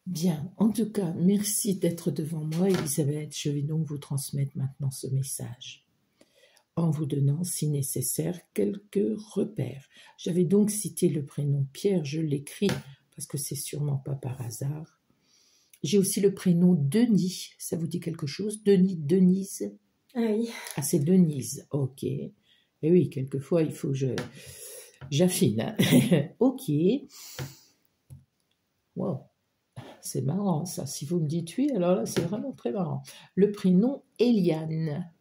Bien, en tout cas, merci d'être devant moi, Elisabeth. Je vais donc vous transmettre maintenant ce message, en vous donnant, si nécessaire, quelques repères. J'avais donc cité le prénom Pierre, je l'écris, parce que c'est sûrement pas par hasard. J'ai aussi le prénom Denis, ça vous dit quelque chose? Denis, Denise? Ah oui. Ah, c'est Denise, ok. Et oui, quelquefois, il faut que j'affine. Hein. Ok. Wow. C'est marrant ça, si vous me dites oui, alors là c'est vraiment très marrant. Le prénom Eliane,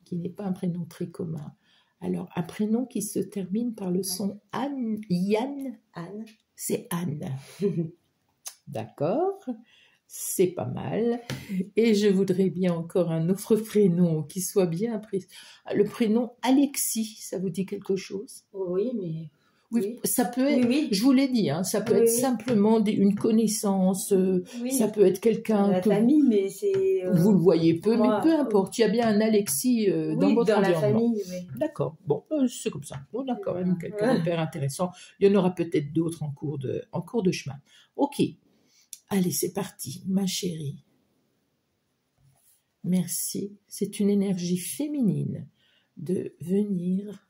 qui n'est pas un prénom très commun. Alors un prénom qui se termine par le son Anne, Yann, Anne. C'est Anne. D'accord, c'est pas mal. Et je voudrais bien encore un autre prénom qui soit bien pris. Le prénom Alexis, ça vous dit quelque chose? Oui, mais... Oui, ça peut être, oui. Je vous l'ai dit, hein, ça peut être simplement une connaissance, ça peut être quelqu'un la que famille, mais c'est vous le voyez peu, moi, mais peu importe, il y a bien un Alexis dans votre dans environnement. la famille, oui. D'accord, bon, c'est comme ça, on a quand même quelques repères intéressants, il y en aura peut-être d'autres en cours de chemin. Ok, allez, c'est parti, ma chérie. Merci, c'est une énergie féminine de venir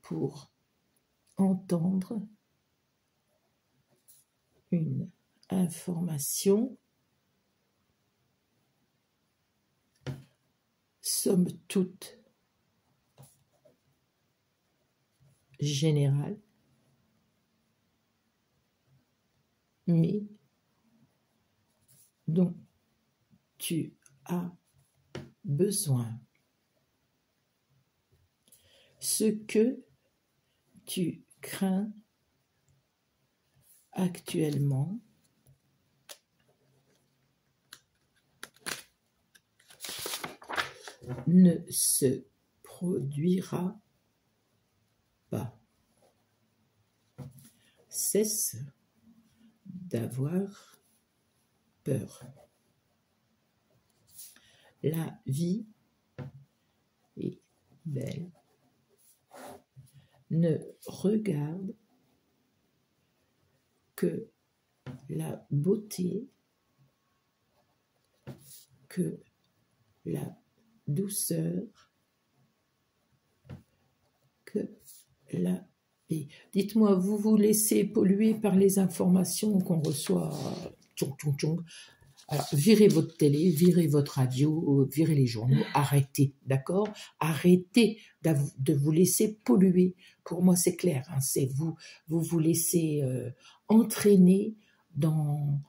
pour entendre une information, somme toute générale, mais dont tu as besoin. Ce que tu crains actuellement ne se produira pas. Cesse d'avoir peur. La vie est belle. Ne regarde que la beauté, que la douceur, que la paix. Dites-moi, vous vous laissez polluer par les informations qu'on reçoit? Alors, virez votre télé, virez votre radio, virez les journaux, arrêtez, d'accord? Arrêtez de vous laisser polluer. Pour moi, c'est clair, hein, c'est vous laissez entraîner dans...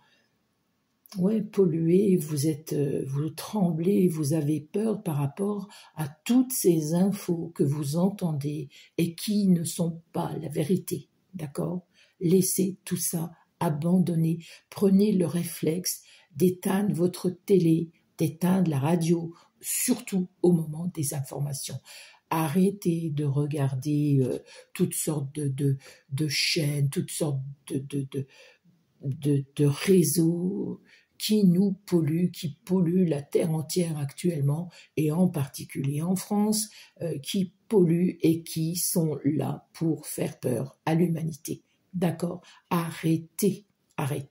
Ouais, polluer, vous tremblez, vous avez peur par rapport à toutes ces infos que vous entendez et qui ne sont pas la vérité, d'accord? Laissez tout ça, abandonnez, prenez le réflexe d'éteindre votre télé, d'éteindre la radio, surtout au moment des informations. Arrêtez de regarder toutes sortes de chaînes, toutes sortes de réseaux qui nous polluent, qui polluent la terre entière actuellement, et en particulier en France, qui polluent et qui sont là pour faire peur à l'humanité. D'accord? Arrêtez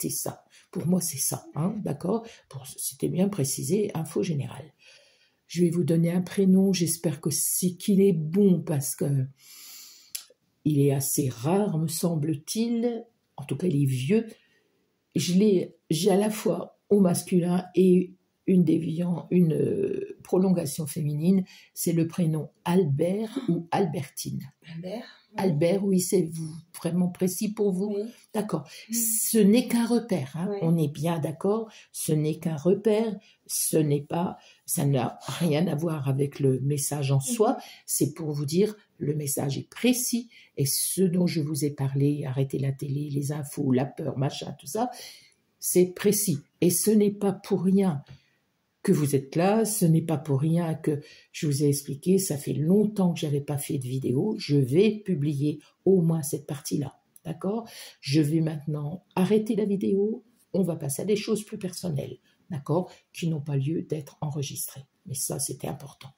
ça. Pour moi, c'est ça, hein, d'accord? C'était bien précisé, info générale. Je vais vous donner un prénom, j'espère qu'il est bon, parce que il est assez rare, me semble-t-il, en tout cas il est vieux. J'ai à la fois au masculin et une prolongation féminine, c'est le prénom Albert ou Albertine. Albert. Oui. Albert, oui, c'est vraiment précis pour vous. Oui. D'accord. Ce n'est qu'un repère, hein. Oui. On est bien d'accord. Ce n'est qu'un repère. Ça n'a rien à voir avec le message en soi. C'est pour vous dire, le message est précis, et ce dont je vous ai parlé, arrêter la télé, les infos, la peur, machin, tout ça, c'est précis. Et ce n'est pas pour rien que vous êtes là, ce n'est pas pour rien que je vous ai expliqué, ça fait longtemps que j'avais pas fait de vidéo, je vais publier au moins cette partie-là, d'accord? Je vais maintenant arrêter la vidéo, on va passer à des choses plus personnelles, d'accord? Qui n'ont pas lieu d'être enregistrées. Mais ça, c'était important.